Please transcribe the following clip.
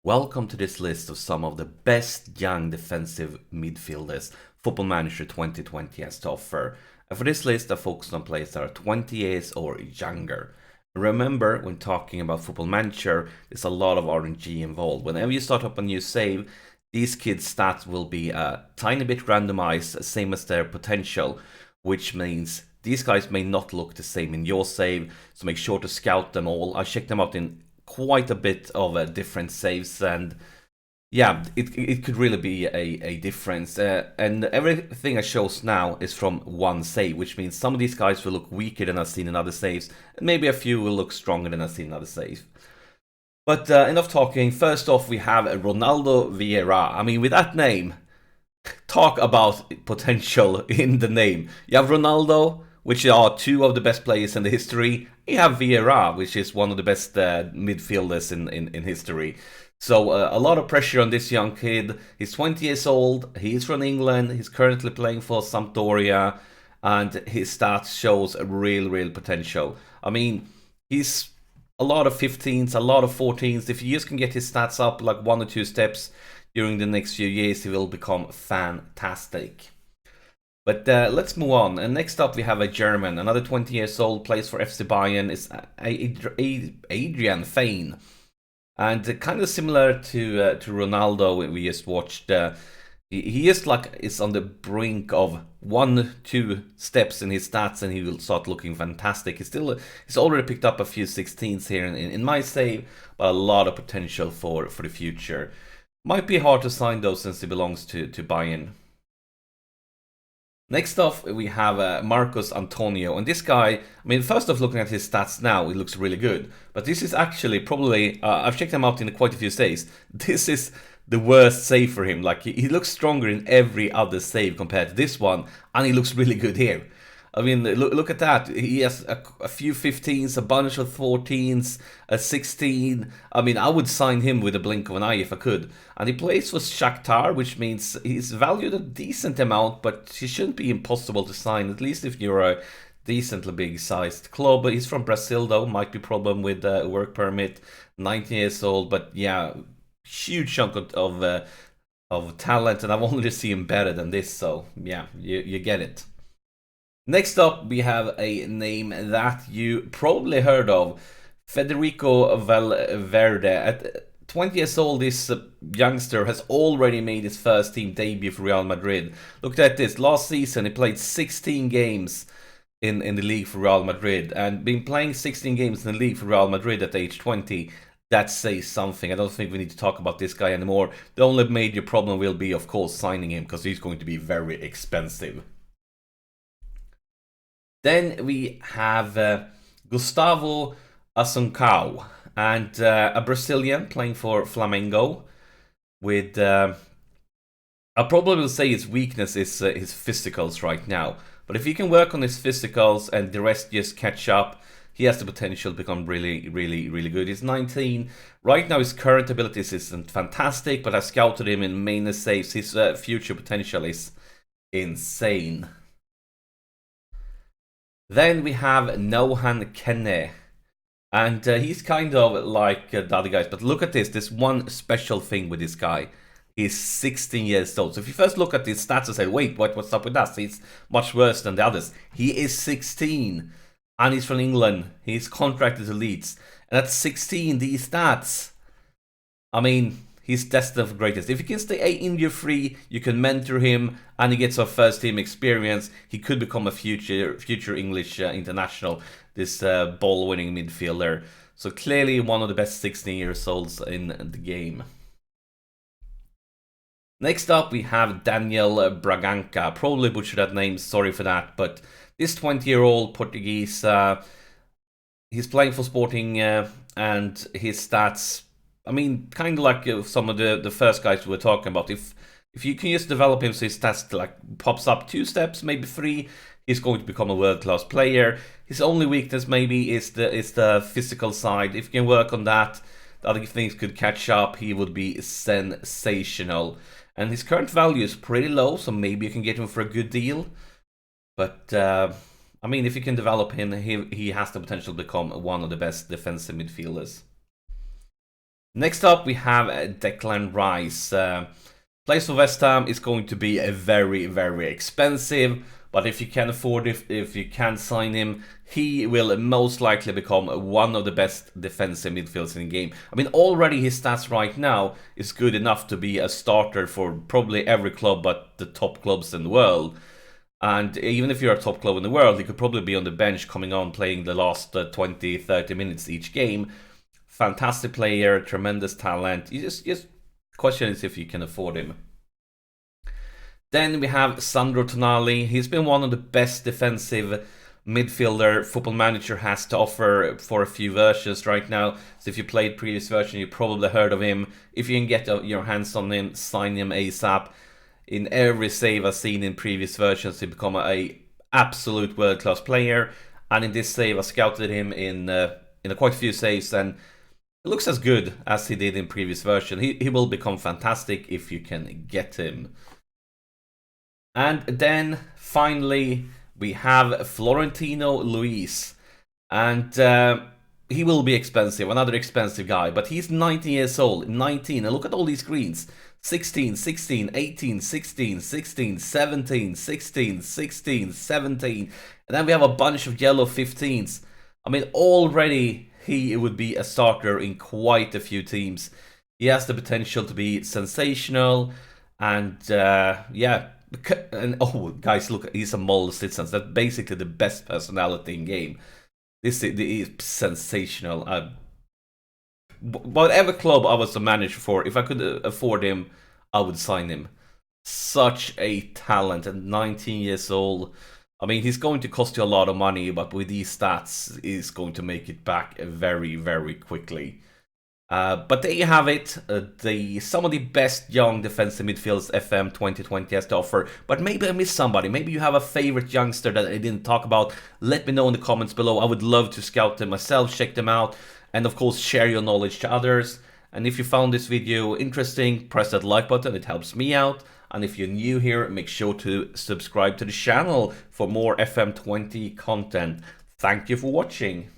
Welcome to this list of some of the best young defensive midfielders Football Manager 2020 has to offer. And for this list, I focused on players that are 20 years or younger. Remember, when talking about Football Manager, there's a lot of RNG involved. Whenever you start up a new save, these kids' stats will be a tiny bit randomized, same as their potential, which means these guys may not look the same in your save, so make sure to scout them all. I checked them out in quite a bit of different saves, and yeah, it could really be a difference. And everything I shows now is from one save, which means some of these guys will look weaker than I've seen in other saves, and maybe a few will look stronger than I've seen in other saves. But enough talking. First off, we have Ronaldo Vieira. I mean, with that name, talk about potential in the name. You have Ronaldo, which are two of the best players in the history. You have Vieira, which is one of the best midfielders in history. So a lot of pressure on this young kid. He's 20 years old. He's from England. He's currently playing for Sampdoria, and his stats shows a real potential. I mean, he's a lot of 15s, a lot of 14s. If he just can get his stats up like 1 or 2 steps during the next few years, he will become fantastic. But let's move on. And next up, we have a German, another 20 years old, plays for FC Bayern. Is Adrian Fain, and kind of similar to Ronaldo we just watched. He is on the brink of 1-2 steps in his stats, and he will start looking fantastic. He's already picked up a few 16s here in my save, but a lot of potential for the future. Might be hard to sign though, since he belongs to Bayern. Next off, we have Marcos Antonio, and this guy, I mean, first off, looking at his stats now, he looks really good. But this is actually probably, I've checked him out in quite a few saves. This is the worst save for him. Like, he looks stronger in every other save compared to this one, and he looks really good here. I mean, look at that. He has a few 15s, a bunch of 14s, a 16. I mean, I would sign him with a blink of an eye if I could. And he plays for Shakhtar, which means he's valued a decent amount, but he shouldn't be impossible to sign, at least if you're a decently big-sized club. He's from Brazil, though. Might be problem with work permit. 19 years old, but yeah, huge chunk of talent, and I've only seen better than this, so yeah, you get it. Next up, we have a name that you probably heard of, Federico Valverde. At 20 years old, this youngster has already made his first team debut for Real Madrid. Look at this. Last season, he played 16 games in the league for Real Madrid, and been playing 16 games in the league for Real Madrid at age 20. That says something. I don't think we need to talk about this guy anymore. The only major problem will be, of course, signing him, because he's going to be very expensive. Then we have Gustavo Assunção, and a Brazilian playing for Flamengo. With I probably will say his weakness is his physicals right now. But if he can work on his physicals and the rest just catch up, he has the potential to become really good. He's 19. Right now, his current abilities isn't fantastic, but I scouted him in main saves. His future potential is insane. Then we have Noam Ken, and he's kind of like the other guys, but look at this. There's one special thing with this guy. He's 16 years old. So if you first look at his stats and say, wait, what's up with that? He's much worse than the others. He is 16, and he's from England. He's contracted to Leeds. And at 16, these stats, I mean, he's destined for greatness. If he can stay injury-free, you can mentor him, and he gets some first-team experience. He could become a future English international, this ball-winning midfielder. So clearly one of the best 16-year-olds in the game. Next up, we have Danielle Bragança. Probably butchered that name, sorry for that. But this 20-year-old Portuguese, he's playing for Sporting, and his stats, I mean, kind of like some of the first guys we were talking about. If you can just develop him so his stats like pops up 2 steps, maybe 3, he's going to become a world-class player. His only weakness maybe is the physical side. If you can work on that, the other things could catch up. He would be sensational. And his current value is pretty low, so maybe you can get him for a good deal. But I mean, if you can develop him, he has the potential to become one of the best defensive midfielders. Next up, we have Declan Rice. Plays for West Ham is going to be a very, very expensive, but if you can afford it, if you can sign him, he will most likely become one of the best defensive midfielders in the game. I mean, already his stats right now is good enough to be a starter for probably every club but the top clubs in the world. And even if you're a top club in the world, he could probably be on the bench coming on playing the last 20, 30 minutes each game. Fantastic player, tremendous talent. You just question is if you can afford him. Then we have Sandro Tonali. He's been one of the best defensive midfielder Football Manager has to offer for a few versions right now. So if you played previous version, you probably heard of him. If you can get your hands on him, sign him ASAP. In every save I've seen in previous versions, he become a absolute world-class player. And in this save, I scouted him in quite a few saves, and it looks as good as he did in previous version. He will become fantastic if you can get him. And then finally we have Florentino Luis, and he will be expensive, another expensive guy, but he's 19 years old, 19, and look at all these greens. 16, 16, 18, 16, 16, 17, 16, 16, 17, and then we have a bunch of yellow 15s. I mean, already he would be a starter in quite a few teams. He has the potential to be sensational, and yeah. And oh, guys, look, he's a model citizen. That's basically the best personality in game. This is sensational. Whatever club I was the manager for, if I could afford him, I would sign him. Such a talent, and 19 years old. I mean, he's going to cost you a lot of money, but with these stats, he's going to make it back very, very quickly. But there you have it, some of the best young defensive midfielders FM 2020 has to offer. But maybe I missed somebody. Maybe you have a favorite youngster that I didn't talk about. Let me know in the comments below. I would love to scout them myself, check them out, and of course share your knowledge to others. And if you found this video interesting, press that like button, it helps me out. And if you're new here, make sure to subscribe to the channel for more FM20 content. Thank you for watching.